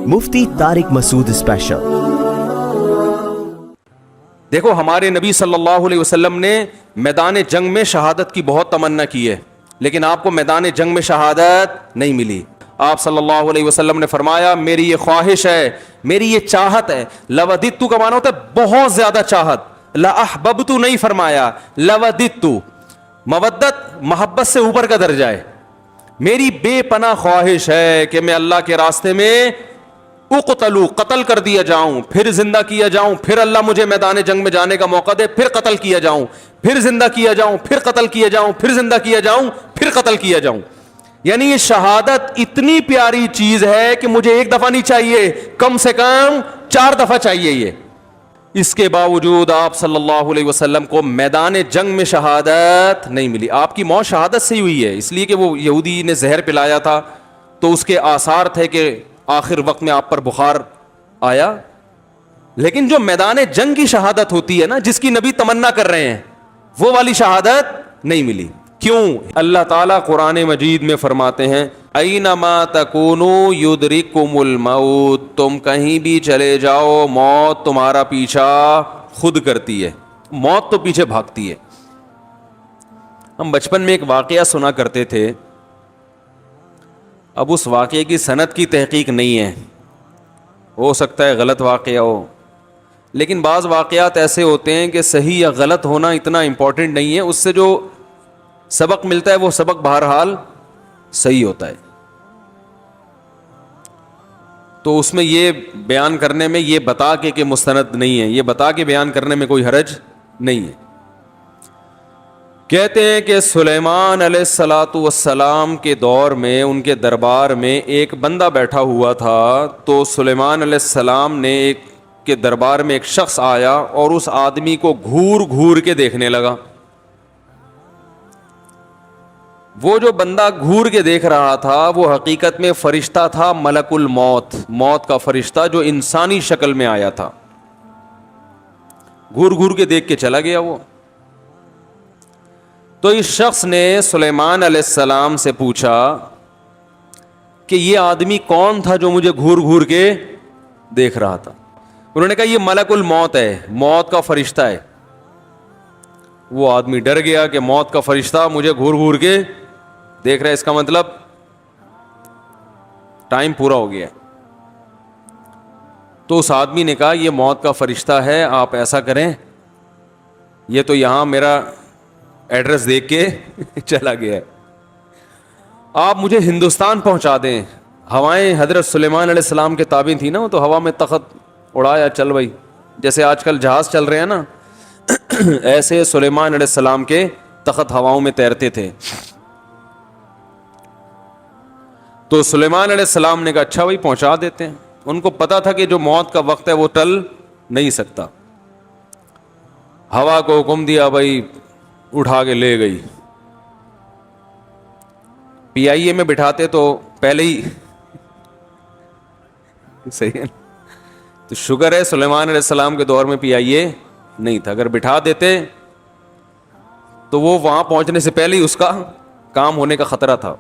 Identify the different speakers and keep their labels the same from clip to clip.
Speaker 1: مفتی طارق مسعود special.
Speaker 2: دیکھو ہمارے نبی صلی اللہ علیہ وسلم نے میدان جنگ میں شہادت کی بہت تمنا کی ہے، لیکن آپ کو میدان جنگ میں شہادت نہیں ملی۔ آپ صلی اللہ علیہ وسلم نے فرمایا میری یہ خواہش ہے، میری یہ چاہت ہے، لوددت کا معنی ہوتا ہے بہت زیادہ چاہت، لا احببت نہیں فرمایا، لوددت، مودت محبت سے اوپر کا درجہ ہے۔ میری بے پناہ خواہش ہے کہ میں اللہ کے راستے میں اقتلوا، قتل کر دیا جاؤں، پھر زندہ کیا جاؤں، پھر اللہ مجھے میدان جنگ میں جانے کا موقع دے، پھر قتل کیا جاؤں، پھر زندہ کیا جاؤں، پھر قتل کیا جاؤں، پھر زندہ کیا جاؤں، پھر قتل کیا جاؤں۔ یعنی یہ شہادت اتنی پیاری چیز ہے کہ مجھے ایک دفعہ نہیں چاہیے، کم سے کم 4 دفعہ چاہیے یہ۔ اس کے باوجود آپ صلی اللہ علیہ وسلم کو میدان جنگ میں شہادت نہیں ملی۔ آپ کی موت شہادت سے ہی ہوئی ہے، اس لیے کہ وہ یہودی نے زہر پلایا تھا تو اس کے آثار تھے کہ آخر وقت میں آپ پر بخار آیا، لیکن جو میدان جنگ کی شہادت ہوتی ہے نا، جس کی نبی تمنا کر رہے ہیں، وہ والی شہادت نہیں ملی۔ کیوں؟ اللہ تعالیٰ قرآن مجید میں فرماتے ہیں اینما تکونوا یدرککم الموت، تم کہیں بھی چلے جاؤ موت تمہارا پیچھا خود کرتی ہے، موت تو پیچھے بھاگتی ہے۔ ہم بچپن میں ایک واقعہ سنا کرتے تھے، اب اس واقعے کی سند کی تحقیق نہیں ہے، ہو سکتا ہے غلط واقعہ ہو، لیکن بعض واقعات ایسے ہوتے ہیں کہ صحیح یا غلط ہونا اتنا امپورٹنٹ نہیں ہے، اس سے جو سبق ملتا ہے وہ سبق بہرحال صحیح ہوتا ہے۔ تو اس میں یہ بیان کرنے میں، یہ بتا کے کہ مستند نہیں ہے، یہ بتا کے بیان کرنے میں کوئی حرج نہیں ہے۔ کہتے ہیں کہ سلیمان علیہ الصلاۃ والسلام کے دور میں ان کے دربار میں ایک بندہ بیٹھا ہوا تھا، تو سلیمان علیہ السلام نے کے دربار میں ایک شخص آیا اور اس آدمی کو گھور گھور کے دیکھنے لگا۔ وہ جو بندہ گھور کے دیکھ رہا تھا وہ حقیقت میں فرشتہ تھا، ملک الموت، موت کا فرشتہ جو انسانی شکل میں آیا تھا۔ گھور گھور کے دیکھ کے چلا گیا وہ۔ تو اس شخص نے سلیمان علیہ السلام سے پوچھا کہ یہ آدمی کون تھا جو مجھے گھور گھور کے دیکھ رہا تھا؟ انہوں نے کہا یہ ملک الموت ہے، موت کا فرشتہ ہے۔ وہ آدمی ڈر گیا کہ موت کا فرشتہ مجھے گھور گھور کے دیکھ رہا ہے، اس کا مطلب ٹائم پورا ہو گیا ہے۔ تو اس آدمی نے کہا یہ موت کا فرشتہ ہے، آپ ایسا کریں، یہ تو یہاں میرا ایڈریس دیکھ کے چلا گیا ہے، آپ مجھے ہندوستان پہنچا دیں۔ ہوائیں حضرت سلیمان علیہ السلام کے تابع تھی نا، تو ہوا میں تخت اڑایا، چل بھائی، جیسے آج کل جہاز چل رہے ہیں نا، ایسے سلیمان علیہ السلام کے تخت ہواؤں میں تیرتے تھے۔ تو سلیمان علیہ السلام نے کہا اچھا بھائی پہنچا دیتے ہیں۔ ان کو پتا تھا کہ جو موت کا وقت ہے وہ ٹل نہیں سکتا۔ ہوا کو حکم دیا، بھائی اٹھا کے لے گئی۔ پی آئی اے میں بٹھاتے تو پہلے ہی صحیح ہے، تو شکر ہے سلیمان علیہ السلام کے دور میں پی آئی اے نہیں تھا، اگر بٹھا دیتے تو وہ وہاں پہنچنے سے پہلے ہی اس کا کام ہونے کا خطرہ تھا۔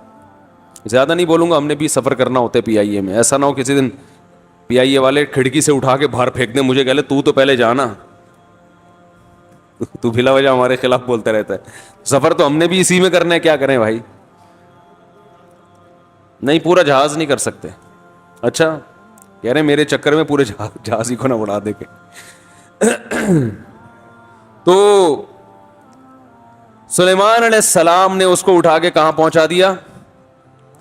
Speaker 2: زیادہ نہیں بولوں گا، ہم نے بھی سفر کرنا ہوتا ہے پی آئی اے میں، ایسا نہ ہو کسی دن پی آئی اے والے کھڑکی سے اٹھا کے باہر پھینک دیں، مجھے کہہ لے تو پہلے جانا، تو بلا وجہ ہمارے خلاف بولتا رہتا ہے۔ سفر تو ہم نے بھی اسی میں کرنا ہے، کیا کریں بھائی، نہیں پورا جہاز نہیں کر سکتے۔ اچھا کہہ رہے میرے چکر میں پورے جہاز ہی کو نہ اڑا دے کے۔ تو سلیمان علیہ السلام نے اس کو اٹھا کے کہاں پہنچا دیا؟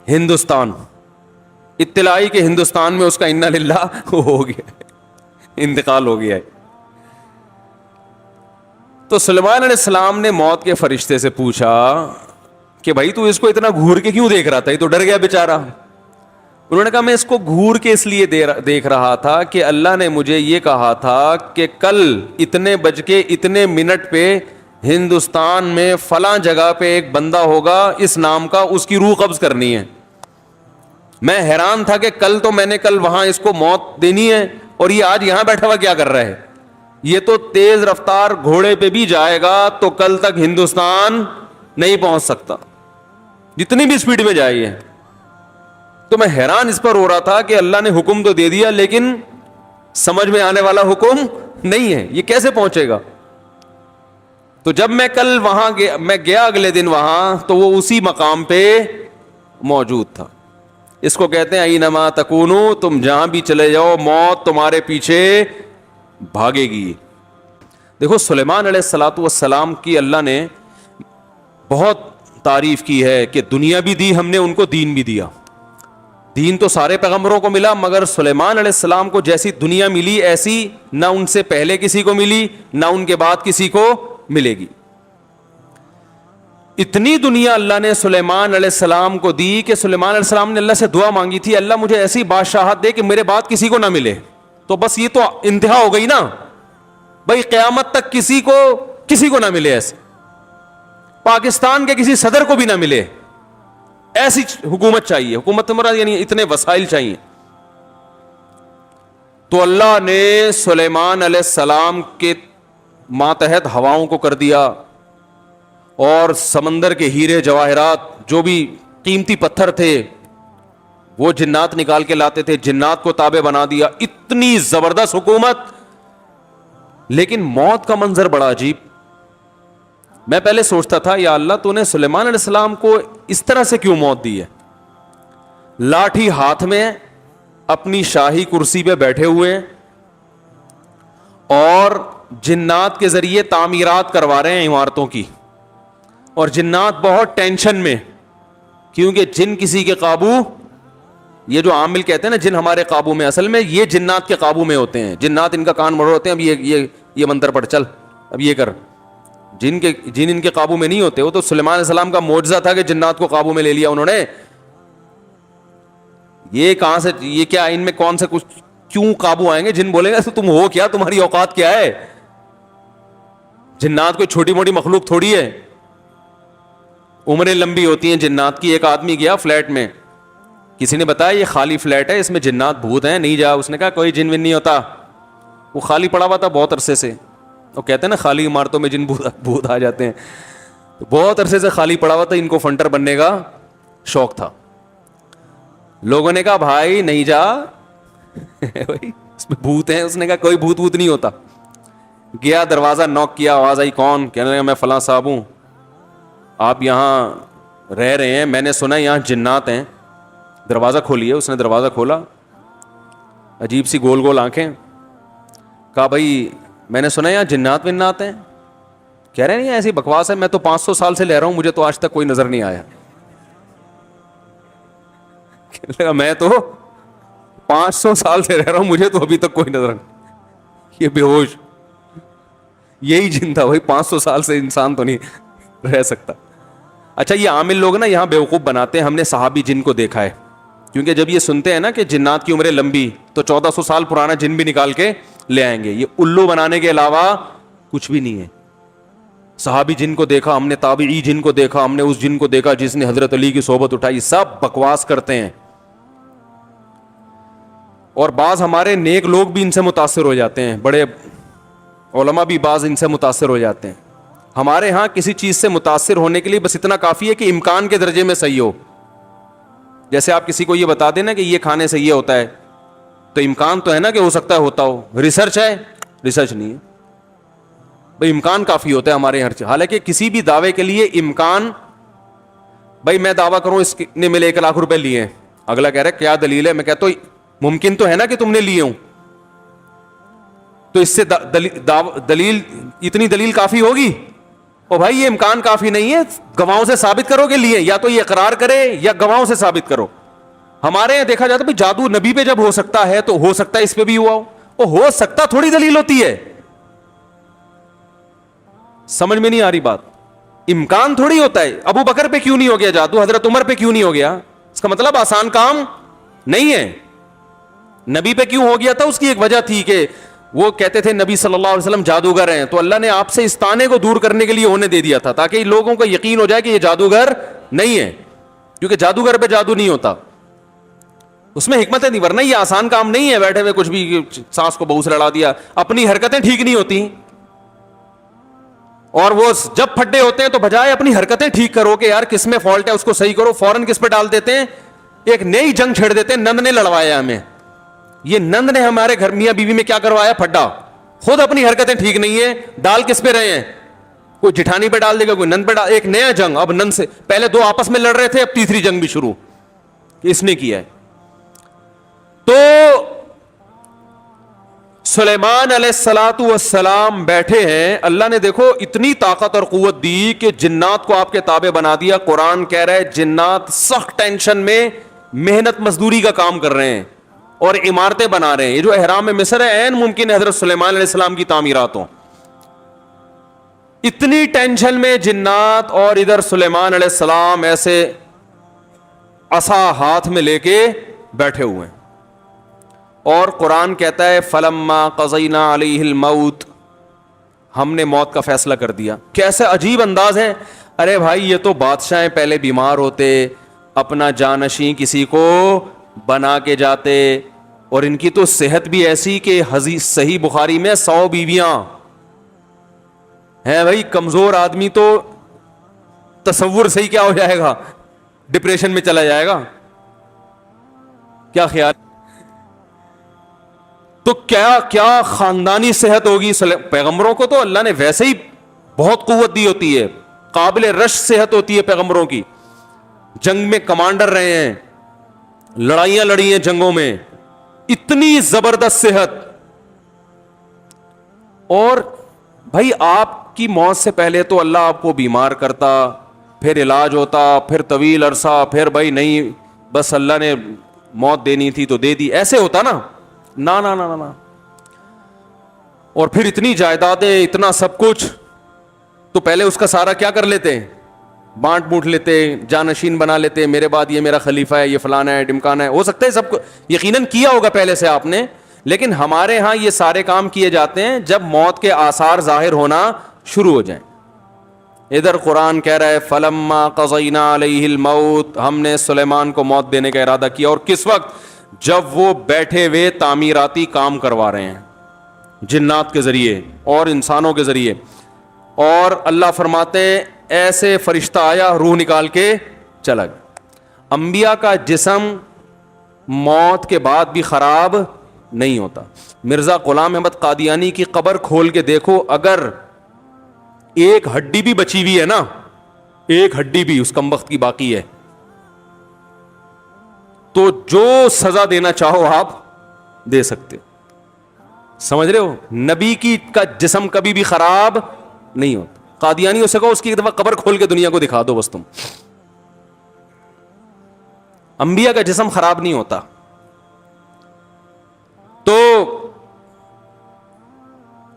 Speaker 2: ہندوستان۔ اطلاعی کے ہندوستان میں اس کا انا للہ ہو گیا، انتقال ہو گیا ہے۔ تو سلیمان علیہ السلام نے موت کے فرشتے سے پوچھا کہ بھائی تو اس کو اتنا گھور کے کیوں دیکھ رہا تھا، یہ تو ڈر گیا بیچارہ۔ انہوں نے کہا میں اس کو گھور کے اس لیے دیکھ رہا تھا کہ اللہ نے مجھے یہ کہا تھا کہ کل اتنے بج کے اتنے منٹ پہ ہندوستان میں فلاں جگہ پہ ایک بندہ ہوگا اس نام کا، اس کی روح قبض کرنی ہے۔ میں حیران تھا کہ کل تو میں نے وہاں اس کو موت دینی ہے، اور یہ آج یہاں بیٹھا ہوا کیا کر رہا ہے؟ یہ تو تیز رفتار گھوڑے پہ بھی جائے گا تو کل تک ہندوستان نہیں پہنچ سکتا، جتنی بھی سپیڈ میں جائے۔ تو میں حیران اس پر ہو رہا تھا کہ اللہ نے حکم تو دے دیا لیکن سمجھ میں آنے والا حکم نہیں ہے, یہ کیسے پہنچے گا؟ تو جب میں کل وہاں گیا اگلے دن وہاں, تو وہ اسی مقام پہ موجود تھا. اس کو کہتے ہیں اینما تکونو, تم جہاں بھی چلے جاؤ موت تمہارے پیچھے بھاگے گی. دیکھو سلیمان علیہ الصلوۃ والسلام کی اللہ نے بہت تعریف کی ہے کہ دنیا بھی دی ہم نے ان کو, دین بھی دیا. دین تو سارے پیغمبروں کو ملا, مگر سلیمان علیہ السلام کو جیسی دنیا ملی ایسی نہ ان سے پہلے کسی کو ملی نہ ان کے بعد کسی کو ملے گی. اتنی دنیا اللہ نے سلیمان علیہ السلام کو دی کہ سلیمان علیہ السلام نے اللہ سے دعا مانگی تھی, اللہ مجھے ایسی بادشاہت دے کہ میرے بعد کسی کو نہ ملے. تو بس یہ تو انتہا ہو گئی نا بھائی, قیامت تک کسی کو نہ ملے ایسے, پاکستان کے کسی صدر کو بھی نہ ملے ایسی حکومت چاہیے. حکومت مراد یعنی اتنے وسائل چاہیے. تو اللہ نے سلیمان علیہ السلام کے ماتحت ہواؤں کو کر دیا, اور سمندر کے ہیرے جواہرات جو بھی قیمتی پتھر تھے وہ جنات نکال کے لاتے تھے, جنات کو تابع بنا دیا. اتنی زبردست حکومت, لیکن موت کا منظر بڑا عجیب. میں پہلے سوچتا تھا یا اللہ تو نے سلیمان علیہ السلام کو اس طرح سے کیوں موت دی ہے؟ لاٹھی ہاتھ میں اپنی شاہی کرسی پہ بیٹھے ہوئے اور جنات کے ذریعے تعمیرات کروا رہے ہیں عمارتوں کی, اور جنات بہت ٹینشن میں, کیونکہ جن کسی کے قابو, یہ جو عامل کہتے ہیں نا جن ہمارے قابو میں, اصل میں یہ جنات کے قابو میں ہوتے ہیں. جنات ان کا کان مروڑ ہوتے ہیں, اب یہ منتر پڑھ چل, اب یہ کر. جن ان کے قابو میں نہیں ہوتے. وہ تو سلیمان علیہ السلام کا معجزہ تھا کہ جنات کو قابو میں لے لیا انہوں نے. یہ کہاں سے, یہ کیا ان میں کون سے کچھ کیوں قابو آئیں گے؟ جن بولیں گے تم ہو کیا, تمہاری اوقات کیا ہے؟ جنات کوئی چھوٹی موٹی مخلوق تھوڑی ہے, عمریں لمبی ہوتی ہیں جنات کی. ایک آدمی گیا فلیٹ میں, کسی نے بتایا یہ خالی فلیٹ ہے, اس میں جنات بھوت ہیں, نہیں جا. اس نے کہا کوئی جن ون نہیں ہوتا. وہ خالی پڑا ہوا تھا بہت عرصے سے. وہ کہتے ہیں نا خالی عمارتوں میں جن بھوت آ جاتے ہیں. بہت عرصے سے خالی پڑا ہوا تھا, ان کو فنٹر بننے کا شوق تھا. لوگوں نے کہا بھائی نہیں جا اس میں بھوت ہیں. اس نے کہا کوئی بھوت نہیں ہوتا. گیا, دروازہ نوک کیا, آواز آئی کون؟ کہنے لگا میں فلاں صاحب ہوں, آپ یہاں رہ رہے ہیں, میں نے سنا یہاں جنات ہیں, دروازہ کھولیے. اس نے دروازہ کھولا, عجیب سی گول گول آنکھیں. کہا بھائی میں نے سنا یہاں جنات ونات ہیں. کہہ رہے نہیں ایسی بکواس ہے, میں تو 500 سال سے لے رہا ہوں, مجھے تو آج تک کوئی نظر نہیں آیا. میں تو 500 سال سے رہ رہا ہوں, مجھے تو ابھی تک کوئی نظر نہیں. یہ بے ہوش یہی جن تھا بھائی, 500 سال سے انسان تو نہیں رہ سکتا. اچھا یہ عامل لوگ نا یہاں بیوقوف بناتے ہیں. ہم نے صحابی جن کو دیکھا ہے, کیونکہ جب یہ سنتے ہیں نا کہ جنات کی عمریں لمبی, تو 1400 سال پرانا جن بھی نکال کے لے آئیں گے. یہ الو بنانے کے علاوہ کچھ بھی نہیں ہے. صحابی جن کو دیکھا ہم نے, تابعی جن کو دیکھا ہم نے, اس جن کو دیکھا جس نے حضرت علی کی صحبت اٹھائی. سب بکواس کرتے ہیں. اور بعض ہمارے نیک لوگ بھی ان سے متاثر ہو جاتے ہیں, بڑے علماء بھی بعض ان سے متاثر ہو جاتے ہیں. ہمارے ہاں کسی چیز سے متاثر ہونے کے لیے بس اتنا کافی ہے کہ امکان کے درجے میں صحیح ہو. جیسے آپ کسی کو یہ بتا دیں نا کہ یہ کھانے سے یہ ہوتا ہے, تو امکان تو ہے نا کہ ہو سکتا ہے ہوتا ہو. ریسرچ ہے؟ ریسرچ نہیں ہے بھائی, امکان کافی ہوتا ہے ہمارے ہر چیز. حالانکہ کسی بھی دعوے کے لیے امکان, بھائی میں دعویٰ کروں اس نے ملے 1 لاکھ روپے لیے, اگلا کہہ رہا ہے کیا دلیل ہے, میں کہتا ہوں ممکن تو ہے نا کہ تم نے لیے ہوں, تو اس سے دلیل اتنی دلیل کافی ہوگی. او بھائی یہ امکان کافی نہیں ہے, گواہوں سے ثابت کرو کہ لیے, یا تو یہ اقرار کرے یا گواہوں سے ثابت کرو. ہمارے یہاں دیکھا جاتا ہے جادو نبی پہ جب ہو سکتا ہے تو ہو سکتا ہے اس پہ بھی ہوا ہو. وہ ہو سکتا تھوڑی دلیل ہوتی ہے. سمجھ میں نہیں آ رہی بات. امکان تھوڑی ہوتا ہے. ابو بکر پہ کیوں نہیں ہو گیا جادو, حضرت عمر پہ کیوں نہیں ہو گیا, اس کا مطلب آسان کام نہیں ہے. نبی پہ کیوں ہو گیا تھا, اس کی ایک وجہ تھی کہ وہ کہتے تھے نبی صلی اللہ علیہ وسلم جادوگر ہیں, تو اللہ نے آپ سے اس طعنے کو دور کرنے کے لیے ہونے دے دیا تھا, تاکہ لوگوں کو یقین ہو جائے کہ یہ جادوگر نہیں ہے, کیونکہ جادوگر پہ جادو نہیں ہوتا. اس میں حکمت نہیں, ورنہ یہ آسان کام نہیں ہے بیٹھے ہوئے کچھ بھی سانس کو بہو سے لڑا دیا. اپنی حرکتیں ٹھیک نہیں ہوتی, اور وہ جب پھڈے ہوتے ہیں تو بجائے اپنی حرکتیں ٹھیک کرو کہ یار کس میں فالٹ ہے اس کو صحیح کرو, فوراً کس پہ ڈال دیتے ہیں, ایک نئی جنگ چھیڑ دیتے ہیں, نند نے لڑوایا ہمیں. یہ نند نے ہمارے گھر میاں بیوی میں کیا کروایا؟ پھڈا. خود اپنی حرکتیں ٹھیک نہیں ہیں, ڈال کس پہ رہے ہیں؟ کوئی جٹھانی پہ ڈال دے گا, کوئی نند پہ ڈال. ایک نیا جنگ, اب نند سے پہلے دو آپس میں لڑ رہے تھے, اب تیسری جنگ بھی شروع اس نے کیا ہے. تو سلیمان علیہ الصلوۃ والسلام بیٹھے ہیں, اللہ نے دیکھو اتنی طاقت اور قوت دی کہ جنات کو آپ کے تابع بنا دیا. قرآن کہہ رہا ہے جنات سخت ٹینشن میں محنت مزدوری کا کام کر رہے ہیں اور عمارتیں بنا رہے ہیں. یہ جو احرام مصر ہے عین ممکن ہے حضرت سلیمان علیہ السلام کی تعمیرات ہوں. اتنی ٹینشن میں جنات, اور ادھر سلیمان علیہ السلام ایسے عصا ہاتھ میں لے کے بیٹھے ہوئے ہیں. اور قرآن کہتا ہے فلما قضینا علیہ الموت, ہم نے موت کا فیصلہ کر دیا. کیسے عجیب انداز ہے. ارے بھائی یہ تو بادشاہ پہلے بیمار ہوتے, اپنا جانشین کسی کو بنا کے جاتے, اور ان کی تو صحت بھی ایسی کہ صحیح بخاری میں 100 بیویاں ہیں. بھائی کمزور آدمی تو تصور سے ہی کیا ہو جائے گا, ڈپریشن میں چلا جائے گا. کیا خیال؟ تو کیا خاندانی صحت ہوگی. پیغمبروں کو تو اللہ نے ویسے ہی بہت قوت دی ہوتی ہے, قابل رش صحت ہوتی ہے پیغمبروں کی. جنگ میں کمانڈر رہے ہیں, لڑائیاں لڑی ہیں جنگوں میں, اتنی زبردست صحت. اور بھائی آپ کی موت سے پہلے تو اللہ آپ کو بیمار کرتا, پھر علاج ہوتا, پھر طویل عرصہ, پھر بھائی نہیں بس اللہ نے موت دینی تھی تو دے دی, ایسے ہوتا نا. نا نا نا نا. اور پھر اتنی جائیدادیں, اتنا سب کچھ, تو پہلے اس کا سارا کیا کر لیتے, بانٹ بوٹ لیتے, جانشین بنا لیتے, میرے بعد یہ میرا خلیفہ ہے, یہ فلانا ہے, ڈمکانا ہے. ہو سکتا ہے سب کو یقیناً کیا ہوگا پہلے سے آپ نے, لیکن ہمارے ہاں یہ سارے کام کیے جاتے ہیں جب موت کے آثار ظاہر ہونا شروع ہو جائیں. ادھر قرآن کہہ رہا ہے فلما قضینا علیہ الموت, ہم نے سلیمان کو موت دینے کا ارادہ کیا. اور کس وقت؟ جب وہ بیٹھے ہوئے تعمیراتی کام کروا رہے ہیں جنات کے ذریعے اور انسانوں کے ذریعے. اور اللہ فرماتے ایسے فرشتہ آیا, روح نکال کے چلا گیا. انبیاء کا جسم موت کے بعد بھی خراب نہیں ہوتا. مرزا غلام احمد قادیانی کی قبر کھول کے دیکھو, اگر ایک ہڈی بھی بچی ہوئی ہے نا, ایک ہڈی بھی اس کمبخت کی باقی ہے, تو جو سزا دینا چاہو آپ دے سکتے. سمجھ رہے ہو؟ نبی کی کا جسم کبھی بھی خراب نہیں ہوتا. قادیانی اسے کہو اس کی ایک دفعہ قبر کھول کے دنیا کو دکھا دو بس. تم انبیاء کا جسم خراب نہیں ہوتا. تو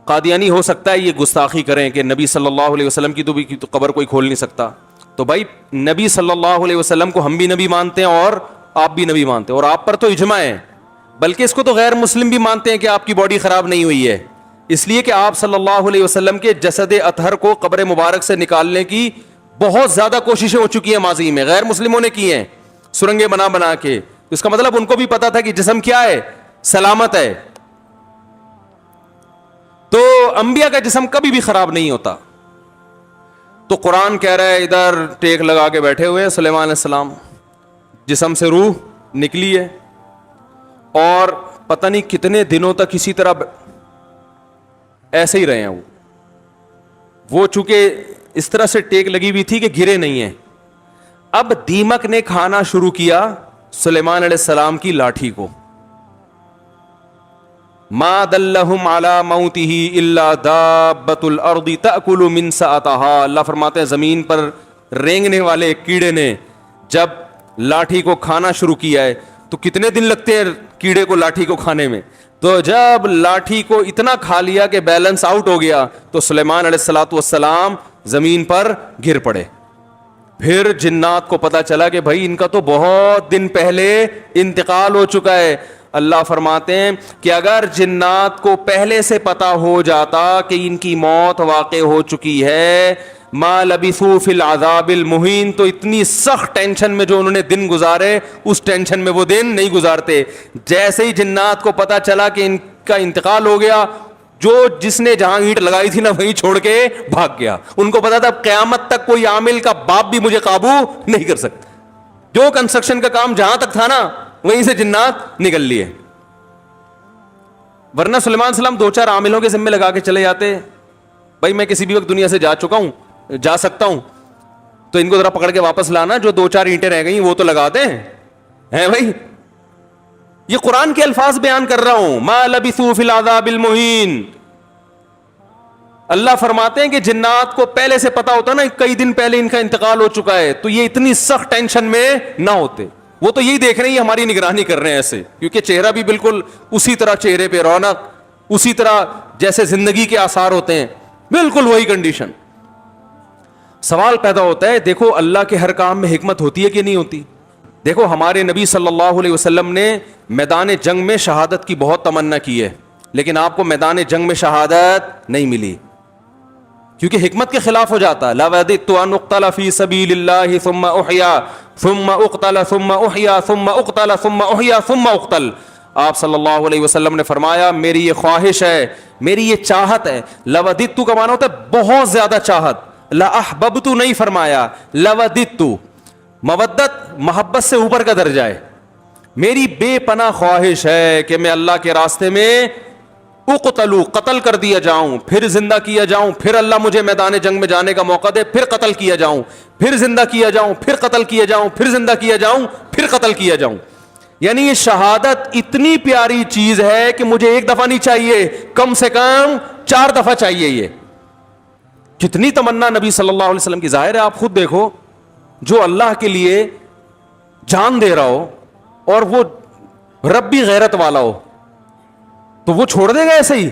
Speaker 2: قادیانی ہو سکتا ہے یہ گستاخی کریں کہ نبی صلی اللہ علیہ وسلم کی تو قبر کوئی کھول نہیں سکتا. تو بھائی نبی صلی اللہ علیہ وسلم کو ہم بھی نبی مانتے ہیں اور آپ بھی نبی مانتے ہیں, اور آپ پر تو اجماع ہے, بلکہ اس کو تو غیر مسلم بھی مانتے ہیں کہ آپ کی باڈی خراب نہیں ہوئی ہے, اس لیے کہ آپ صلی اللہ علیہ وسلم کے جسد اطہر کو قبر مبارک سے نکالنے کی بہت زیادہ کوششیں ہو چکی ہیں ماضی میں, غیر مسلموں نے کی ہیں سرنگیں بنا بنا کے. اس کا مطلب ان کو بھی پتا تھا کہ جسم کیا ہے, سلامت ہے. تو انبیاء کا جسم کبھی بھی خراب نہیں ہوتا. تو قرآن کہہ رہا ہے ادھر ٹیک لگا کے بیٹھے ہوئے ہیں سلیمان علیہ السلام, جسم سے روح نکلی ہے, اور پتہ نہیں کتنے دنوں تک اسی طرح ایسے ہی رہے ہیں. وہ چونکہ اس طرح سے ٹیک لگی ہوئی تھی کہ گرے نہیں ہیں. اب دیمک نے کھانا شروع کیا سلیمان علیہ السلام کی لاٹھی کو. ما دلہم علی موتہ الا دابۃ الارض تأکل من سأتہا. اللہ فرماتے ہیں زمین پر رینگنے والے کیڑے نے جب لاٹھی کو کھانا شروع کیا ہے تو کتنے دن لگتے ہیں کیڑے کو لاٹھی کو کھانے میں. تو جب لاٹھی کو اتنا کھا لیا کہ بیلنس آؤٹ ہو گیا تو سلیمان علیہ الصلوۃ والسلام زمین پر گر پڑے. پھر جنات کو پتا چلا کہ بھائی ان کا تو بہت دن پہلے انتقال ہو چکا ہے. اللہ فرماتے ہیں کہ اگر جنات کو پہلے سے پتا ہو جاتا کہ ان کی موت واقع ہو چکی ہے, ما لبثوا فی العذاب المہین, تو اتنی سخت ٹینشن میں جو انہوں نے دن گزارے اس ٹینشن میں وہ دن نہیں گزارتے. جیسے ہی جنات کو پتا چلا کہ ان کا انتقال ہو گیا, جو جس نے جہاں اینٹ لگائی تھی نا وہیں چھوڑ کے بھاگ گیا. ان کو پتا تھا قیامت تک کوئی عامل کا باپ بھی مجھے قابو نہیں کر سکتا. جو کنسٹرکشن کا کام جہاں تک تھا نا وہیں سے جنات نکل لیے. ورنہ سلیمان السلام 2-4 عاملوں کے ذمے لگا کے چلے جاتے, بھائی میں کسی بھی وقت دنیا سے جا چکا ہوں, جا سکتا ہوں, تو ان کو ذرا پکڑ کے واپس لانا, جو 2-4 اینٹیں رہ گئی وہ تو لگا دیں. ہیں بھائی, یہ قرآن کے الفاظ بیان کر رہا ہوں. ما لبثوا فی العذاب المہین. اللہ فرماتے ہیں کہ جنات کو پہلے سے پتا ہوتا نا, کئی دن پہلے ان کا انتقال ہو چکا ہے, تو یہ اتنی سخت ٹینشن میں نہ ہوتے. وہ تو یہی دیکھ رہے ہیں ہماری نگرانی کر رہے ہیں ایسے, کیونکہ چہرہ بھی بالکل اسی طرح, چہرے پہ رونق اسی طرح جیسے زندگی کے آثار ہوتے ہیں, بالکل وہی کنڈیشن. سوال پیدا ہوتا ہے, دیکھو اللہ کے ہر کام میں حکمت ہوتی ہے کہ نہیں ہوتی؟ دیکھو ہمارے نبی صلی اللہ علیہ وسلم نے میدان جنگ میں شہادت کی بہت تمنا کی ہے, لیکن آپ کو میدان جنگ میں شہادت نہیں ملی, کیونکہ حکمت کے خلاف ہو جاتا. لَوَدِدتُّ أَنْ أُقْتَلَ فِي سَبِيلِ اللَّهِ ثُمَّ أُحْيَا ثُمَّ أُقْتَلَ ثُمَّ أُحْيَا ثُمَّ أُقْتَلَ ثُمَّ أُحْيَا ثُمَّ أُقْتَلَ. آپ صلی اللہ علیہ وسلم نے فرمایا میری یہ خواہش ہے, میری یہ چاہت ہے. لَوَدِدتُّ کا معنی ہوتا ہے بہت زیادہ چاہت, لَأَحْبَبْتُ نہیں فرمایا, لَوَدِدتُّ. مودت محبت سے اوپر کا درجہ ہے. میری بے پناہ خواہش ہے کہ میں اللہ کے راستے میں اقتلو, قتل کر دیا جاؤں, پھر زندہ کیا جاؤں, پھر اللہ مجھے میدان جنگ میں جانے کا موقع دے, پھر قتل کیا جاؤں, پھر زندہ کیا جاؤں, پھر قتل کیا جاؤں, پھر زندہ کیا جاؤں, پھر قتل کیا جاؤں. یعنی یہ شہادت اتنی پیاری چیز ہے کہ مجھے ایک دفعہ نہیں چاہیے, کم سے کم 4 دفعہ چاہیے. یہ کتنی تمنا نبی صلی اللہ علیہ وسلم کی. ظاہر ہے آپ خود دیکھو, جو اللہ کے لیے جان دے رہا ہو اور وہ ربی غیرت والا ہو تو وہ چھوڑ دے گا ایسے ہی؟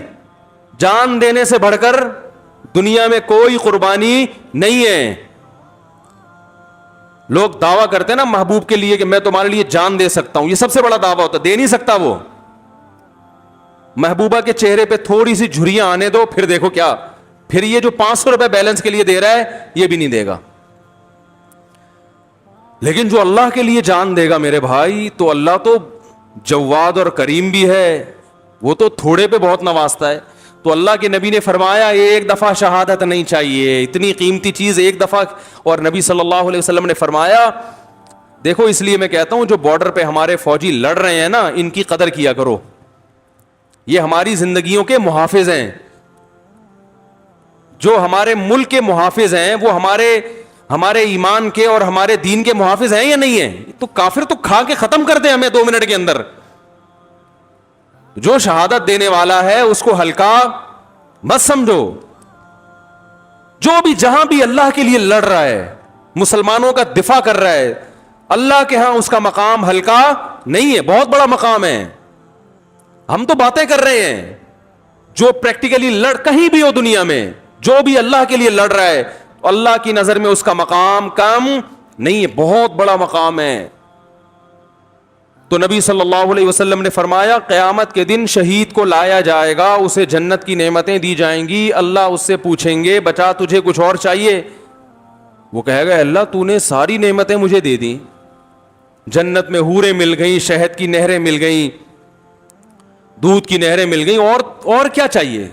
Speaker 2: جان دینے سے بڑھ کر دنیا میں کوئی قربانی نہیں ہے. لوگ دعویٰ کرتے ہیں نا محبوب کے لیے کہ میں تمہارے لیے جان دے سکتا ہوں, یہ سب سے بڑا دعویٰ ہوتا ہے. دے نہیں سکتا وہ. محبوبہ کے چہرے پہ تھوڑی سی جھریاں آنے دو, پھر دیکھو کیا, پھر یہ جو 500 روپے بیلنس کے لیے دے رہا ہے یہ بھی نہیں دے گا. لیکن جو اللہ کے لیے جان دے گا میرے بھائی, تو اللہ تو جواد اور کریم بھی ہے, وہ تو تھوڑے پہ بہت نوازتا ہے. تو اللہ کے نبی نے فرمایا ایک دفعہ شہادت نہیں چاہیے, اتنی قیمتی چیز ایک دفعہ. اور نبی صلی اللہ علیہ وسلم نے فرمایا, دیکھو اس لیے میں کہتا ہوں جو بارڈر پہ ہمارے فوجی لڑ رہے ہیں نا, ان کی قدر کیا کرو. یہ ہماری زندگیوں کے محافظ ہیں, جو ہمارے ملک کے محافظ ہیں, وہ ہمارے ایمان کے اور ہمارے دین کے محافظ ہیں یا نہیں ہیں؟ تو کافر تو کھا کے ختم کر دیں ہمیں 2 منٹ کے اندر. جو شہادت دینے والا ہے اس کو ہلکا مت سمجھو. جو بھی جہاں بھی اللہ کے لیے لڑ رہا ہے, مسلمانوں کا دفاع کر رہا ہے, اللہ کے ہاں اس کا مقام ہلکا نہیں ہے, بہت بڑا مقام ہے. ہم تو باتیں کر رہے ہیں, جو پریکٹیکلی کہیں بھی ہو دنیا میں, جو بھی اللہ کے لیے لڑ رہا ہے, اللہ کی نظر میں اس کا مقام کم نہیں ہے, بہت بڑا مقام ہے. تو نبی صلی اللہ علیہ وسلم نے فرمایا قیامت کے دن شہید کو لایا جائے گا, اسے جنت کی نعمتیں دی جائیں گی. اللہ اس سے پوچھیں گے بچا تجھے کچھ اور چاہیے؟ وہ کہے گا اللہ تو نے ساری نعمتیں مجھے دے دی, جنت میں حوریں مل گئیں, شہد کی نہریں مل گئیں, دودھ کی نہریں مل گئیں, اور کیا چاہیے؟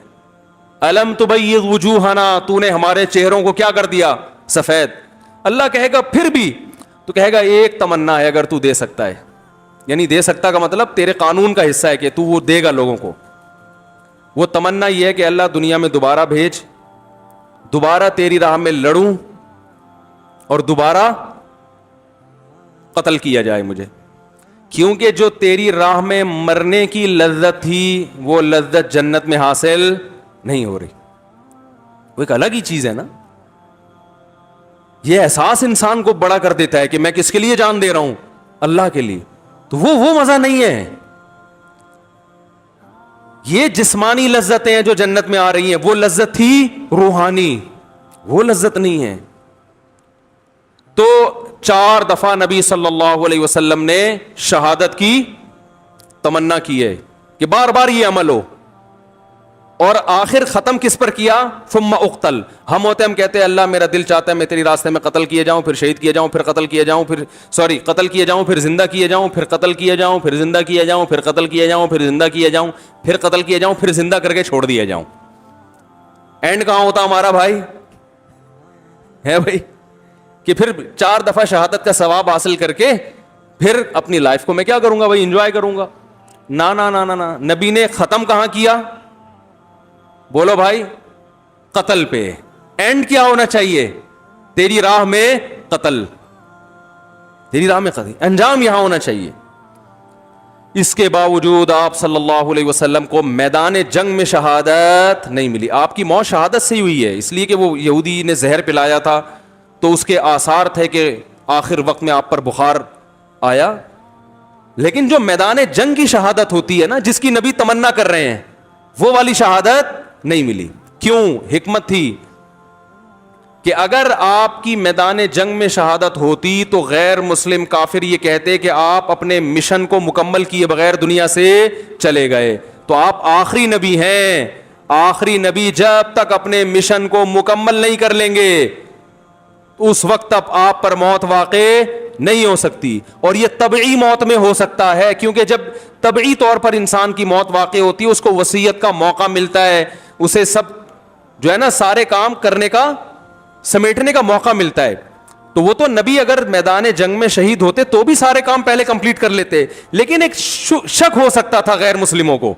Speaker 2: الم تبیض وجوہنا, تو نے ہمارے چہروں کو کیا کر دیا؟ سفید. اللہ کہے گا پھر بھی؟ تو کہے گا ایک تمنا ہے اگر تو دے سکتا ہے. یعنی دے سکتا کا مطلب تیرے قانون کا حصہ ہے کہ تو وہ دے گا لوگوں کو. وہ تمنا یہ ہے کہ اللہ دنیا میں دوبارہ بھیج, دوبارہ تیری راہ میں لڑوں اور دوبارہ قتل کیا جائے مجھے, کیونکہ جو تیری راہ میں مرنے کی لذت تھی وہ لذت جنت میں حاصل نہیں ہو رہی. وہ ایک الگ ہی چیز ہے نا. یہ احساس انسان کو بڑا کر دیتا ہے کہ میں کس کے لیے جان دے رہا ہوں؟ اللہ کے لیے. تو وہ مزہ نہیں ہے. یہ جسمانی لذتیں ہیں جو جنت میں آ رہی ہیں, وہ لذت تھی روحانی, وہ لذت نہیں ہے. تو 4 دفعہ نبی صلی اللہ علیہ وسلم نے شہادت کی تمنا کی ہے کہ بار بار یہ عمل ہو, اور آخر ختم کس پر کیا؟ ثم اقتل. ہم کہتے ہیں اللہ میرا دل چاہتا ہے میں تیری راستے میں قتل کیا جاؤں, پھر شہید کیا جاؤں, پھر قتل کیا جاؤں, قتل کیا جاؤں, پھر زندہ کیا جاؤں, پھر قتل کیا جاؤں, پھر زندہ کیا جاؤں, پھر قتل کیا جاؤں, پھر زندہ کیا جاؤں, پھر قتل کیا جاؤں, پھر زندہ کر کے چھوڑ دیا جاؤں. اینڈ کہاں ہوتا ہمارا بھائی؟ ہے بھائی کہ پھر 4 دفعہ شہادت کا ثواب حاصل کر کے پھر اپنی لائف کو میں کیا کروں گا بھائی, انجوائے کروں گا. نا نا نا نا نا, نبی نے ختم کہاں کیا؟ بولو بھائی, قتل پہ. اینڈ کیا ہونا چاہیے؟ تیری راہ میں قتل, تیری راہ میں قتل, انجام یہاں ہونا چاہیے. اس کے باوجود آپ صلی اللہ علیہ وسلم کو میدان جنگ میں شہادت نہیں ملی. آپ کی موت شہادت سے ہی ہوئی ہے, اس لیے کہ وہ یہودی نے زہر پلایا تھا تو اس کے آثار تھے کہ آخر وقت میں آپ پر بخار آیا. لیکن جو میدان جنگ کی شہادت ہوتی ہے نا, جس کی نبی تمنا کر رہے ہیں, وہ والی شہادت نہیں ملی. کیوں؟ حکمت تھی کہ اگر آپ کی میدان جنگ میں شہادت ہوتی تو غیر مسلم کافر یہ کہتے کہ آپ اپنے مشن کو مکمل کیے بغیر دنیا سے چلے گئے. تو آپ آخری نبی ہیں, آخری نبی جب تک اپنے مشن کو مکمل نہیں کر لیں گے اس وقت تک آپ پر موت واقع نہیں ہو سکتی. اور یہ طبعی موت میں ہو سکتا ہے, کیونکہ جب طبعی طور پر انسان کی موت واقع ہوتی ہے اس کو وصیت کا موقع ملتا ہے, اسے سب جو ہے نا سارے کام کرنے کا, سمیٹنے کا موقع ملتا ہے. تو وہ تو نبی اگر میدان جنگ میں شہید ہوتے تو بھی سارے کام پہلے کمپلیٹ کر لیتے, لیکن ایک شک ہو سکتا تھا غیر مسلموں کو,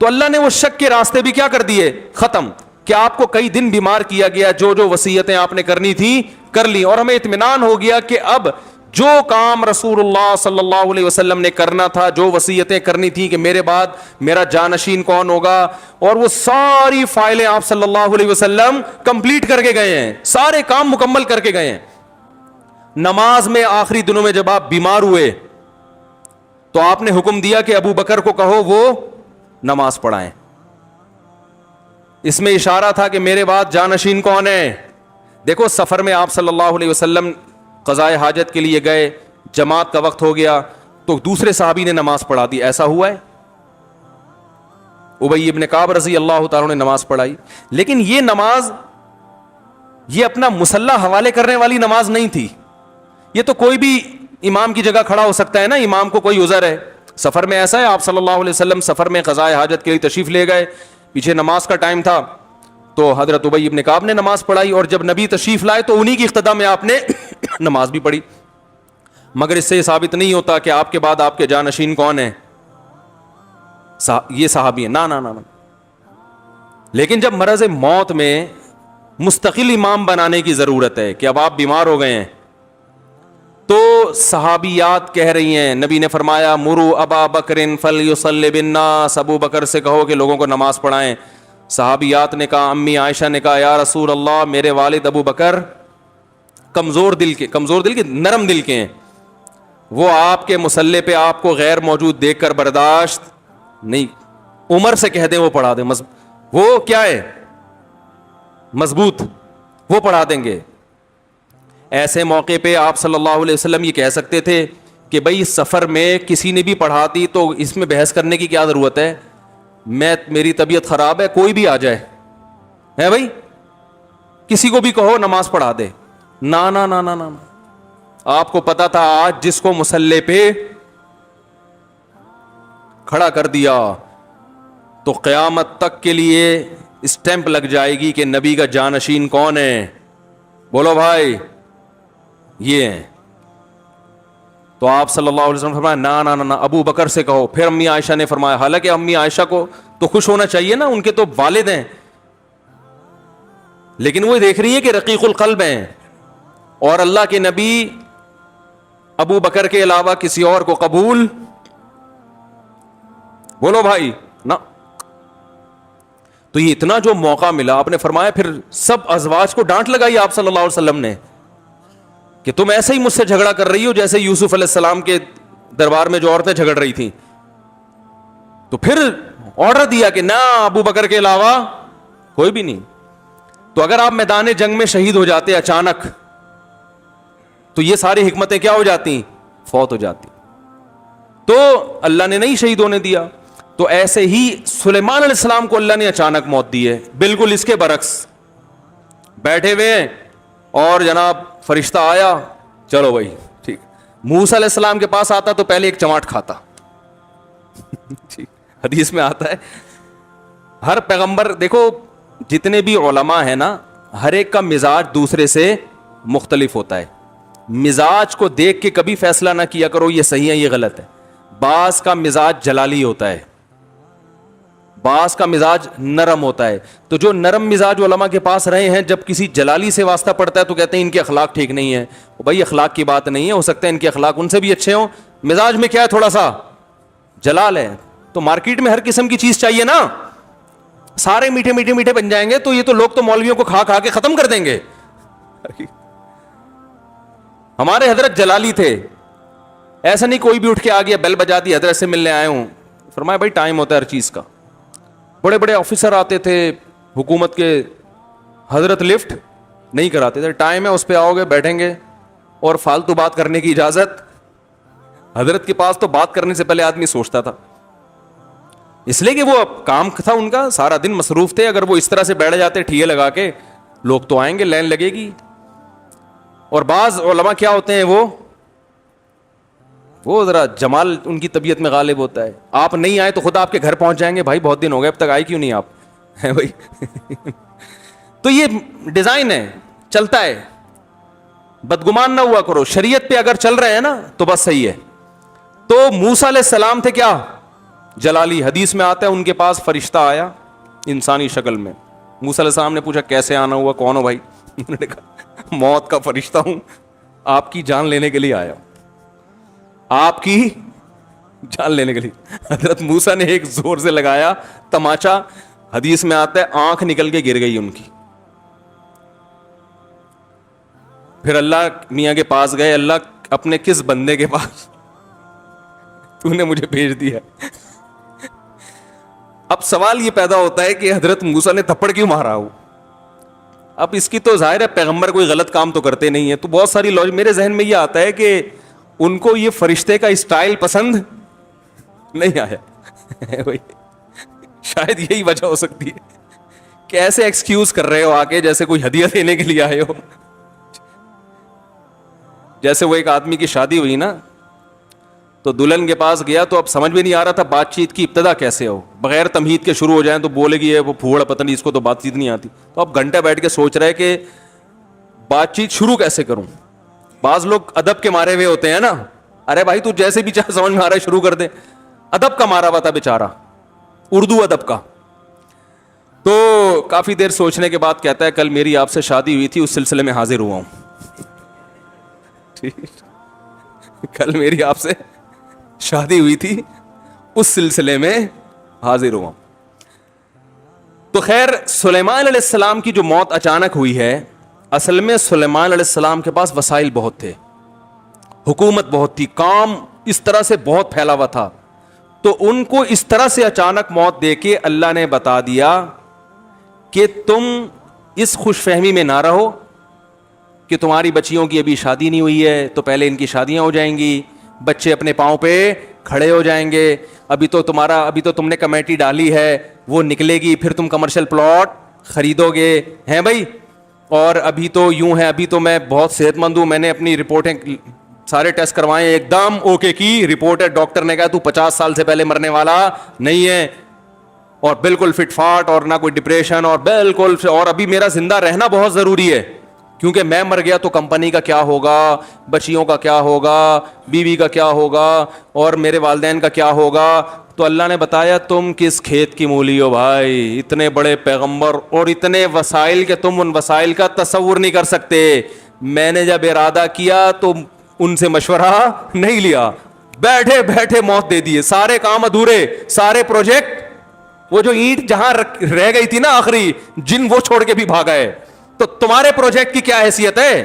Speaker 2: تو اللہ نے وہ شک کے راستے بھی کیا کر دیے, ختم. کہ آپ کو کئی دن بیمار کیا گیا, جو وصیتیں آپ نے کرنی تھی کر لی, اور ہمیں اطمینان ہو گیا کہ اب جو کام رسول اللہ صلی اللہ علیہ وسلم نے کرنا تھا, جو وصیتیں کرنی تھی کہ میرے بعد میرا جانشین کون ہوگا, اور وہ ساری فائلیں آپ صلی اللہ علیہ وسلم کمپلیٹ کر کے گئے ہیں, سارے کام مکمل کر کے گئے ہیں. نماز میں آخری دنوں میں جب آپ بیمار ہوئے تو آپ نے حکم دیا کہ ابو بکر کو کہو وہ نماز پڑھائیں. اس میں اشارہ تھا کہ میرے بعد جانشین کون ہے. دیکھو سفر میں آپ صلی اللہ علیہ وسلم قضائے حاجت کے لیے گئے, جماعت کا وقت ہو گیا تو دوسرے صحابی نے نماز پڑھا دی. ایسا ہوا ہے؟ ابی ابن کعب رضی اللہ تعالیٰ نے نماز پڑھائی, لیکن یہ نماز یہ اپنا مسلح حوالے کرنے والی نماز نہیں تھی. یہ تو کوئی بھی امام کی جگہ کھڑا ہو سکتا ہے نا, امام کو کوئی عذر ہے. سفر میں ایسا ہے, آپ صلی اللہ علیہ وسلم سفر میں قضائے حاجت کے لیے تشریف لے گئے, پیچھے نماز کا ٹائم تھا تو حضرت ابی ابن کعب نے نماز پڑھائی, اور جب نبی تشریف لائے تو انہی کی اقتدا میں آپ نے نماز بھی پڑھی. مگر اس سے یہ ثابت نہیں ہوتا کہ آپ کے بعد آپ کے جانشین کون ہیں, یہ صحابی ہیں. نا نا نا نا. لیکن جب مرض موت میں مستقل امام بنانے کی ضرورت ہے کہ اب آپ بیمار ہو گئے ہیں, تو صحابیات کہہ رہی ہیں, نبی نے فرمایا مرو ابا بکر فلیصلی بالناس, ابو بکر سے کہو کہ لوگوں کو نماز پڑھائیں. صحابیات نے کہا, امی عائشہ نے کہا یا رسول اللہ میرے والد ابو بکر کمزور دل کے نرم دل کے ہیں, وہ آپ کے مصلی پہ آپ کو غیر موجود دیکھ کر برداشت نہیں, عمر سے کہہ دیں وہ پڑھا دیں, وہ کیا ہے مضبوط, وہ پڑھا دیں گے. ایسے موقع پہ آپ صلی اللہ علیہ وسلم یہ کہہ سکتے تھے کہ بھائی سفر میں کسی نے بھی پڑھا دی تو اس میں بحث کرنے کی کیا ضرورت ہے, میری طبیعت خراب ہے کوئی بھی آ جائے ہے بھائی, کسی کو بھی کہو نماز پڑھا دے. نا نا نا نا نا, آپ کو پتا تھا آج جس کو مصلی پہ کھڑا کر دیا تو قیامت تک کے لیے اسٹیمپ لگ جائے گی کہ نبی کا جانشین کون ہے. بولو بھائی, یہ ہیں. تو آپ صلی اللہ علیہ وسلم فرمایا نا نا نا ابو بکر سے کہو. پھر امی عائشہ نے فرمایا, حالانکہ امی عائشہ کو تو خوش ہونا چاہیے نا, ان کے تو والد ہیں, لیکن وہ دیکھ رہی ہے کہ رقیق القلب ہیں, اور اللہ کے نبی ابو بکر کے علاوہ کسی اور کو قبول, بولو بھائی نا. تو یہ اتنا جو موقع ملا, آپ نے فرمایا پھر سب ازواج کو ڈانٹ لگائی آپ صلی اللہ علیہ وسلم نے کہ تم ایسے ہی مجھ سے جھگڑا کر رہی ہو جیسے یوسف علیہ السلام کے دربار میں جو عورتیں جھگڑ رہی تھیں. تو پھر آرڈر دیا کہ نہ ابو بکر کے علاوہ کوئی بھی نہیں. تو اگر آپ میدان جنگ میں شہید ہو جاتے اچانک تو یہ ساری حکمتیں کیا ہو جاتی, فوت ہو جاتی. تو اللہ نے نہیں شہید ہونے دیا. تو ایسے ہی سلیمان علیہ السلام کو اللہ نے اچانک موت دی ہے, بالکل اس کے برعکس. بیٹھے ہوئے ہیں اور جناب فرشتہ آیا, چلو بھائی ٹھیک. موسیٰ علیہ السلام کے پاس آتا تو پہلے ایک چماٹ کھاتا. حدیث میں آتا ہے ہر پیغمبر, دیکھو جتنے بھی علماء ہیں نا, ہر ایک کا مزاج دوسرے سے مختلف ہوتا ہے. مزاج کو دیکھ کے کبھی فیصلہ نہ کیا کرو یہ صحیح ہے یہ غلط ہے. بعض کا مزاج جلالی ہوتا ہے, بعض کا مزاج نرم ہوتا ہے. تو جو نرم مزاج علماء کے پاس رہے ہیں, جب کسی جلالی سے واسطہ پڑتا ہے تو کہتے ہیں ان کے اخلاق ٹھیک نہیں ہے. بھائی اخلاق کی بات نہیں ہے, ہو سکتا ہے ان کے اخلاق ان سے بھی اچھے ہوں, مزاج میں کیا ہے تھوڑا سا جلال ہے. تو مارکیٹ میں ہر قسم کی چیز چاہیے نا, سارے میٹھے میٹھے میٹھے بن جائیں گے تو یہ تو لوگ تو مولویوں کو کھا کھا کے ختم کر دیں گے. ہمارے حضرت جلالی تھے, ایسا نہیں کوئی بھی اٹھ کے آ گیا بیل بجا دی حضرت سے ملنے آئے ہوں. فرمایا بھائی ٹائم ہوتا ہے ہر چیز کا. بڑے بڑے آفیسر آتے تھے حکومت کے, حضرت لفٹ نہیں کراتے تھے, ٹائم ہے اس پہ آؤ گے بیٹھیں گے, اور فالتو بات کرنے کی اجازت. حضرت کے پاس تو بات کرنے سے پہلے آدمی سوچتا تھا, اس لیے کہ وہ کام تھا ان کا, سارا دن مصروف تھے. اگر وہ اس طرح سے بیٹھ جاتے ٹھیے لگا کے, لوگ تو آئیں گے, لائن لگے گی. اور بعض علماء کیا ہوتے ہیں, وہ ذرا جمال ان کی طبیعت میں غالب ہوتا ہے. آپ نہیں آئے تو خود آپ کے گھر پہنچ جائیں گے, بھائی بہت دن ہو گئے اب تک آئے کیوں نہیں آپ, ہے بھائی. تو یہ ڈیزائن ہے, چلتا ہے. بدگمان نہ ہوا کرو, شریعت پہ اگر چل رہے ہیں نا تو بس صحیح ہے. تو موسیٰ علیہ السلام تھے کیا, جلالی. حدیث میں آتا ہے ان کے پاس فرشتہ آیا انسانی شکل میں. موسیٰ علیہ السلام نے پوچھا کیسے آنا ہوا, کون ہو بھائی؟ انہوں نے کہا موت کا فرشتہ ہوں, آپ کی جان لینے کے لیے آیا, آپ کی جان لینے کے لیے. حضرت موسیٰ نے ایک زور سے لگایا تماچا, حدیث میں آتا ہے آنکھ نکل کے گر گئی ان کی. پھر اللہ میاں کے پاس گئے, اللہ اپنے کس بندے کے پاس تو نے مجھے بھیج دیا. اب سوال یہ پیدا ہوتا ہے کہ حضرت موسیٰ نے تھپڑ کیوں مارا ہو. اب اس کی تو ظاہر ہے پیغمبر کوئی غلط کام تو کرتے نہیں ہے, تو بہت ساری لوجک میرے ذہن میں یہ آتا ہے کہ ان کو یہ فرشتے کا اسٹائل پسند نہیں آیا. شاید یہی وجہ ہو سکتی ہے کہ ایسے ایکسکیوز کر رہے ہو آ کے جیسے کوئی ہدیہ دینے کے لیے آئے ہو. جیسے وہ ایک آدمی کی شادی ہوئی نا, تو دلہن کے پاس گیا تو اب سمجھ میں نہیں آ رہا تھا بات چیت کی ابتدا کیسے ہو, بغیر تمہید کے شروع ہو جائیں تو بولے گی وہ پھوڑ پتہ نہیں اس کو تو بات چیت نہیں آتی. تو اب گھنٹہ بیٹھ کے سوچ رہے کہ بات چیت شروع کیسے کروں. بعض لوگ ادب کے مارے ہوئے ہوتے ہیں نا, ارے بھائی تو جیسے بھی چاہے سمجھ میں آ رہا ہے شروع کر دے. ادب کا مارا ہوا تھا بیچارہ, اردو ادب کا. تو کافی دیر سوچنے کے بعد کہتا ہے کل میری آپ سے شادی ہوئی تھی, اس سلسلے میں حاضر ہوا ہوں. کل میری آپ سے شادی ہوئی تھی, اس سلسلے میں حاضر ہوا. تو خیر سلیمان علیہ السلام کی جو موت اچانک ہوئی ہے, اصل میں سلیمان علیہ السلام کے پاس وسائل بہت تھے, حکومت بہت تھی, کام اس طرح سے بہت پھیلا ہوا تھا. تو ان کو اس طرح سے اچانک موت دے کے اللہ نے بتا دیا کہ تم اس خوش فہمی میں نہ رہو کہ تمہاری بچیوں کی ابھی شادی نہیں ہوئی ہے تو پہلے ان کی شادیاں ہو جائیں گی, بچے اپنے پاؤں پہ کھڑے ہو جائیں گے, ابھی تو تم نے کمیٹی ڈالی ہے وہ نکلے گی, پھر تم کمرشل پلاٹ خریدو گے, ہیں بھائی. اور ابھی تو یوں ہے, ابھی تو میں بہت صحت مند ہوں, میں نے اپنی رپورٹیں سارے ٹیسٹ کروائے, ایک دم اوکے کی رپورٹ ہے, ڈاکٹر نے کہا تو 50 سال سے پہلے مرنے والا نہیں ہے, اور بالکل فٹ فاٹ, اور نہ کوئی ڈپریشن, اور بالکل, اور ابھی میرا زندہ رہنا بہت ضروری ہے کیونکہ میں مر گیا تو کمپنی کا کیا ہوگا, بچیوں کا کیا ہوگا, بیوی کا کیا ہوگا, اور میرے والدین کا کیا ہوگا. تو اللہ نے بتایا تم کس کھیت کی مولی ہو بھائی, اتنے بڑے پیغمبر اور اتنے وسائل کہ تم ان وسائل کا تصور نہیں کر سکتے. میں نے جب ارادہ کیا تو ان سے مشورہ نہیں لیا, بیٹھے بیٹھے موت دے دیے, سارے کام ادھورے, سارے پروجیکٹ, وہ جو اینٹ جہاں رہ گئی تھی نا آخری, جن وہ چھوڑ کے بھی بھاگا ہے. تو تمہارے پروجیکٹ کی کیا حیثیت ہے,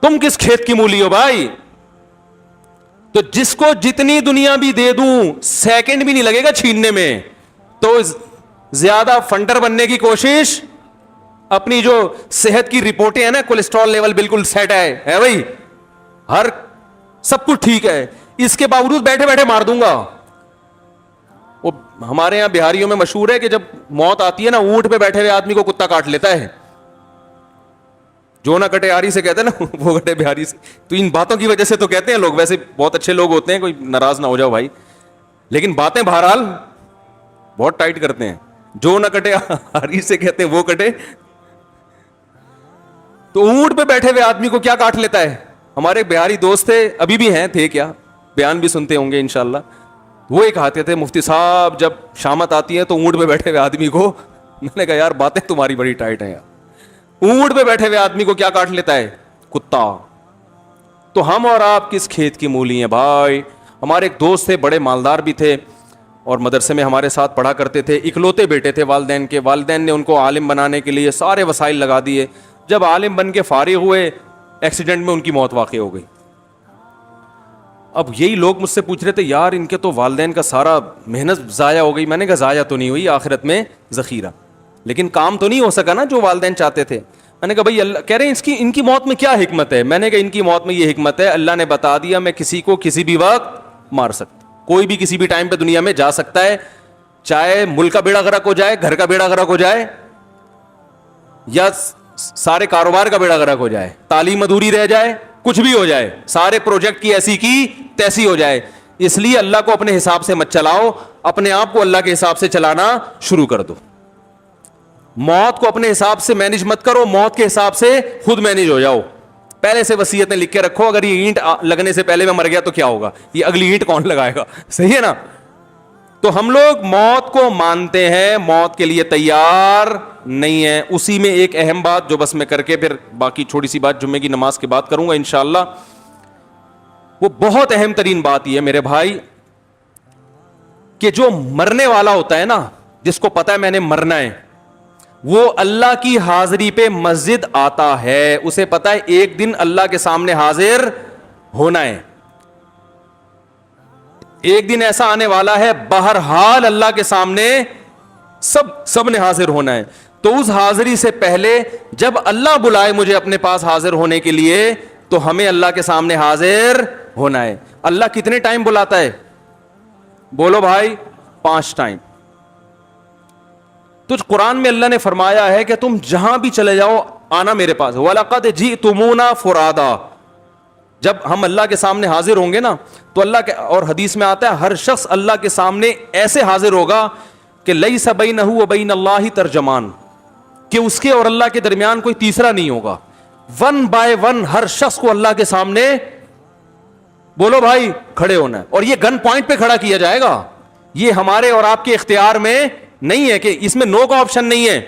Speaker 2: تم کس کھیت کی مولی ہو بھائی. تو جس کو جتنی دنیا بھی دے دوں سیکنڈ بھی نہیں لگے گا چھیننے میں, تو زیادہ فنڈر بننے کی کوشش, اپنی جو صحت کی رپورٹیں ہیں نا, کولیسٹرول لیول بالکل سیٹ ہے بھائی, ہر سب کچھ ٹھیک ہے, اس کے باوجود بیٹھے بیٹھے مار دوں گا. وہ ہمارے یہاں بہاریوں میں مشہور ہے کہ جب موت آتی ہے نا, اونٹ پہ بیٹھے ہوئے آدمی کو کتا کاٹ لیتا ہے, جو نہ کٹے آری سے کہتے ہیں نا, وہ کٹے بہاری سے. تو ان باتوں کی وجہ سے تو کہتے ہیں لوگ, ویسے بہت اچھے لوگ ہوتے ہیں, کوئی ناراض نہ ہو جاؤ بھائی, لیکن باتیں بہرحال بہت ٹائٹ کرتے ہیں. جو نہ کٹے آری سے کہتے ہیں وہ کٹے تو اونٹ پہ بیٹھے ہوئے آدمی کو کیا کاٹ لیتا ہے؟ ہمارے بہاری دوست تھے, ابھی بھی ہیں, تھے کیا, بیان بھی سنتے ہوں گے انشاءاللہ, وہ ایک کہتے تھے مفتی صاحب جب شامت آتی ہے تو اونٹ پہ بیٹھے ہوئے آدمی کو, میں نے کہا یار باتیں تمہاری بڑی ٹائٹ ہیں یار, اونٹ پہ بیٹھے ہوئے آدمی کو کیا کاٹ لیتا ہے؟ کتا. تو ہم اور آپ کس کھیت کی مولی ہیں بھائی. ہمارے ایک دوست تھے, بڑے مالدار بھی تھے, اور مدرسے میں ہمارے ساتھ پڑھا کرتے تھے, اکلوتے بیٹے تھے والدین کے. والدین نے ان کو عالم بنانے کے لیے سارے وسائل لگا دیے. جب عالم بن کے فارغ ہوئے, ایکسیڈنٹ میں ان کی موت واقع ہو گئی. اب یہی لوگ مجھ سے پوچھ رہے تھے یار ان کے تو والدین کا سارا محنت ضائع ہو گئی. میں نے کہا ضائع تو نہیں ہوئی, آخرت میں ذخیرہ, لیکن کام تو نہیں ہو سکا نا جو والدین چاہتے تھے. میں نے کہا بھائی اللہ کہہ رہے ہیں ان کی موت میں کیا حکمت ہے؟ میں نے کہا ان کی موت میں یہ حکمت ہے, اللہ نے بتا دیا میں کسی کو کسی بھی وقت مار سکتا, کوئی بھی کسی بھی ٹائم پہ دنیا میں جا سکتا ہے, چاہے ملک کا بیڑا غرق ہو جائے, گھر کا بیڑا غرق ہو جائے, یا سارے کاروبار کا بیڑا غرق ہو جائے, تعلیم ادھوری رہ جائے, کچھ بھی ہو جائے, سارے پروجیکٹ کی ایسی کی تیسی ہو جائے. اس لیے اللہ کو اپنے حساب سے مت چلاؤ, اپنے آپ کو اللہ کے حساب سے چلانا شروع کر دو. موت کو اپنے حساب سے مینج مت کرو, موت کے حساب سے خود مینج ہو جاؤ. پہلے سے وصیتیں لکھ کے رکھو, اگر یہ اینٹ لگنے سے پہلے میں مر گیا تو کیا ہوگا, یہ اگلی اینٹ کون لگائے گا, صحیح ہے نا. تو ہم لوگ موت کو مانتے ہیں, موت کے لیے تیار نہیں ہیں. اسی میں ایک اہم بات جو بس میں کر کے پھر باقی چھوٹی سی بات جمعے کی نماز کے بعد کروں گا انشاءاللہ, وہ بہت اہم ترین بات یہ ہے میرے بھائی کہ جو مرنے والا ہوتا ہے نا, جس کو پتا ہے میں نے مرنا ہے, وہ اللہ کی حاضری پہ مسجد آتا ہے, اسے پتا ہے ایک دن اللہ کے سامنے حاضر ہونا ہے. ایک دن ایسا آنے والا ہے بہرحال اللہ کے سامنے سب نے حاضر ہونا ہے. تو اس حاضری سے پہلے جب اللہ بلائے مجھے اپنے پاس حاضر ہونے کے لیے, تو ہمیں اللہ کے سامنے حاضر ہونا ہے. اللہ کتنے ٹائم بلاتا ہے؟ بولو بھائی, 5 ٹائم. تو قرآن میں اللہ نے فرمایا ہے کہ تم جہاں بھی چلے جاؤ آنا میرے پاس. وَلَقَدْ جِئْتُمُونَا فُرَادًا. جب ہم اللہ کے سامنے حاضر ہوں گے نا, تو اللہ کے, اور حدیث میں آتا ہے ہر شخص اللہ کے سامنے ایسے حاضر ہوگا کہ لَيْسَ بَيْنَهُ وَبَيْنَ اللَّهِ ترجمان, کہ اس کے اور اللہ کے درمیان کوئی تیسرا نہیں ہوگا. 1 by 1 ہر شخص کو اللہ کے سامنے, بولو بھائی, کھڑے ہونا ہے. اور یہ گن پوائنٹ پہ کھڑا کیا جائے گا, یہ ہمارے اور آپ کے اختیار میں نہیں ہے, کہ اس میں نو کا آپشن نہیں ہے.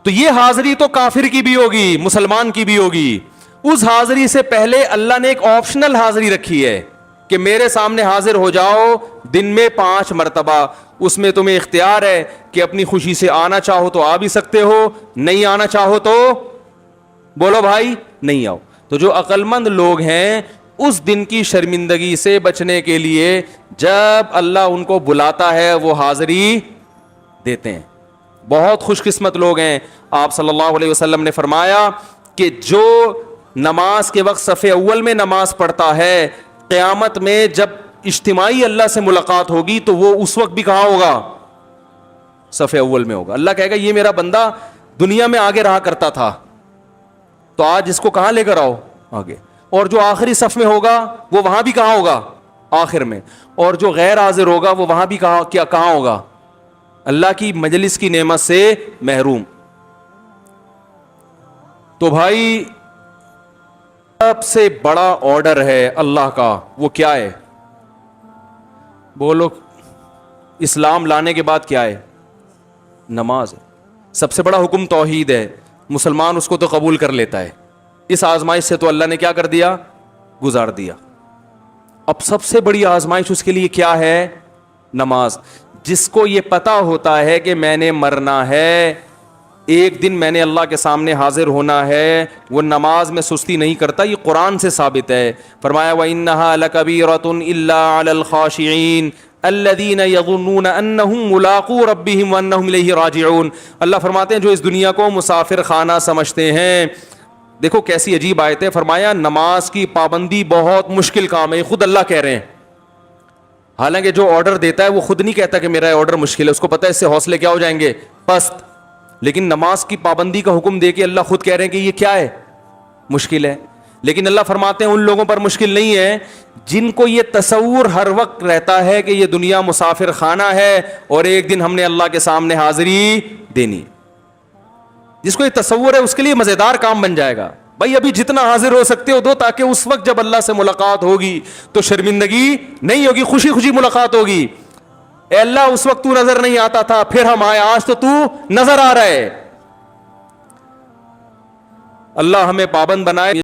Speaker 2: تو یہ حاضری تو کافر کی بھی ہوگی, مسلمان کی بھی ہوگی. اس حاضری سے پہلے اللہ نے ایک آپشنل حاضری رکھی ہے کہ میرے سامنے حاضر ہو جاؤ دن میں 5 مرتبہ. اس میں تمہیں اختیار ہے کہ اپنی خوشی سے آنا چاہو تو آ بھی سکتے ہو, نہیں آنا چاہو تو بولو بھائی نہیں آؤ. تو جو عقل مند لوگ ہیں اس دن کی شرمندگی سے بچنے کے لیے جب اللہ ان کو بلاتا ہے وہ حاضری دیتے ہیں. بہت خوش قسمت لوگ ہیں. آپ صلی اللہ علیہ وسلم نے فرمایا کہ جو نماز کے وقت صف اول میں نماز پڑھتا ہے, قیامت میں جب اجتماعی اللہ سے ملاقات ہوگی تو وہ اس وقت بھی کہاں ہوگا؟ صف اول میں ہوگا. اللہ کہے گا یہ میرا بندہ دنیا میں آگے رہا کرتا تھا, تو آج اس کو کہاں لے کر آؤ؟ آگے. اور جو آخری صف میں ہوگا وہ وہاں بھی کہاں ہوگا؟ آخر میں. اور جو غیر حاضر ہوگا وہ وہاں بھی کہاں ہوگا؟ اللہ کی مجلس کی نعمت سے محروم. تو بھائی سب سے بڑا آرڈر ہے اللہ کا, وہ کیا ہے؟ بولو. اسلام لانے کے بعد کیا ہے؟ نماز ہے. سب سے بڑا حکم توحید ہے. مسلمان اس کو تو قبول کر لیتا ہے. اس آزمائش سے تو اللہ نے کیا کر دیا؟ گزار دیا. اب سب سے بڑی آزمائش اس کے لیے کیا ہے؟ نماز. جس کو یہ پتا ہوتا ہے کہ میں نے مرنا ہے, ایک دن میں نے اللہ کے سامنے حاضر ہونا ہے, وہ نماز میں سستی نہیں کرتا. یہ قرآن سے ثابت ہے. فرمایا وَإِنَّهَا لَكَبِيرَةٌ إِلَّا عَلَى الْخَاشِعِينَ الَّذِينَ يَظُنُّونَ أَنَّهُمْ مُلَاقُو رَبِّهِمْ وَأَنَّهُمْ إِلَيْهِ رَاجِعُونَ. اللہ فرماتے ہیں جو اس دنیا کو مسافر خانہ سمجھتے ہیں. دیکھو کیسی عجیب آیت ہے. فرمایا نماز کی پابندی بہت مشکل کام ہے. خود اللہ کہہ رہے ہیں. حالانکہ جو آرڈر دیتا ہے وہ خود نہیں کہتا کہ میرا آرڈر مشکل ہے, اس کو پتا ہے اس سے حوصلے کیا ہو جائیں گے؟ پست. لیکن نماز کی پابندی کا حکم دے کے اللہ خود کہہ رہے ہیں کہ یہ کیا ہے؟ مشکل ہے. لیکن اللہ فرماتے ہیں ان لوگوں پر مشکل نہیں ہے جن کو یہ تصور ہر وقت رہتا ہے کہ یہ دنیا مسافر خانہ ہے اور ایک دن ہم نے اللہ کے سامنے حاضری دینی. جس کو یہ تصور ہے اس کے لیے مزیدار کام بن جائے گا. بھائی ابھی جتنا حاضر ہو سکتے ہو دو, تاکہ اس وقت جب اللہ سے ملاقات ہوگی تو شرمندگی نہیں ہوگی, خوشی خوشی ملاقات ہوگی. اے اللہ اس وقت تو نظر نہیں آتا تھا, پھر ہم آئے, آج تو تو نظر آ رہا ہے. اللہ ہمیں پابند بنائے.